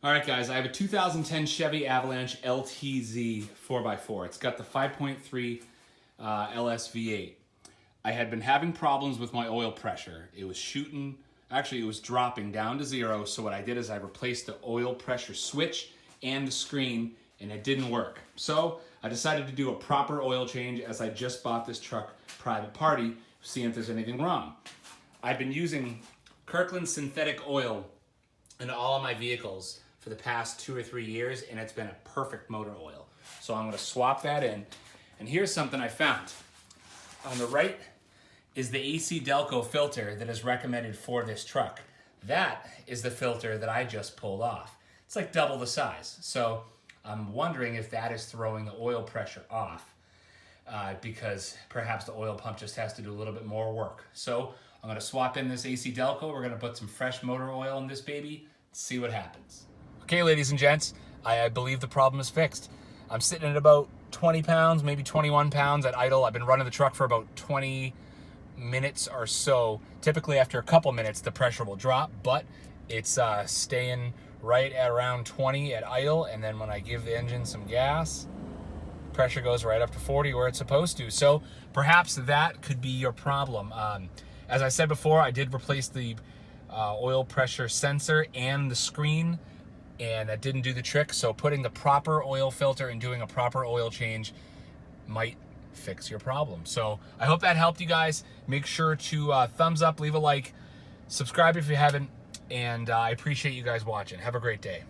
All right, guys, I have a 2010 Chevy Avalanche LTZ 4x4. It's got the 5.3 LS V8. I had been having problems with my oil pressure. It was it was dropping down to zero, so what I did is I replaced the oil pressure switch and the screen, and it didn't work. So I decided to do a proper oil change as I just bought this truck private party, seeing if there's anything wrong. I've been using Kirkland synthetic oil in all of my vehicles for the past 2 or 3 years, and it's been a perfect motor oil. So I'm gonna swap that in. And here's something I found. On the right is the AC Delco filter that is recommended for this truck. That is the filter that I just pulled off. It's like double the size. So I'm wondering if that is throwing the oil pressure off because perhaps the oil pump just has to do a little bit more work. So I'm gonna swap in this AC Delco. We're gonna put some fresh motor oil in this baby, see what happens. Okay, ladies and gents, I believe the problem is fixed. I'm sitting at about 20 pounds, maybe 21 pounds at idle. I've been running the truck for about 20 minutes or so. Typically after a couple minutes, the pressure will drop, but it's staying right at around 20 at idle. And then when I give the engine some gas, pressure goes right up to 40 where it's supposed to. So perhaps that could be your problem. As I said before, I did replace the oil pressure sensor and the screen, and that didn't do the trick. So putting the proper oil filter and doing a proper oil change might fix your problem. So I hope that helped you guys. Make sure to thumbs up, leave a like, subscribe if you haven't, and I appreciate you guys watching. Have a great day.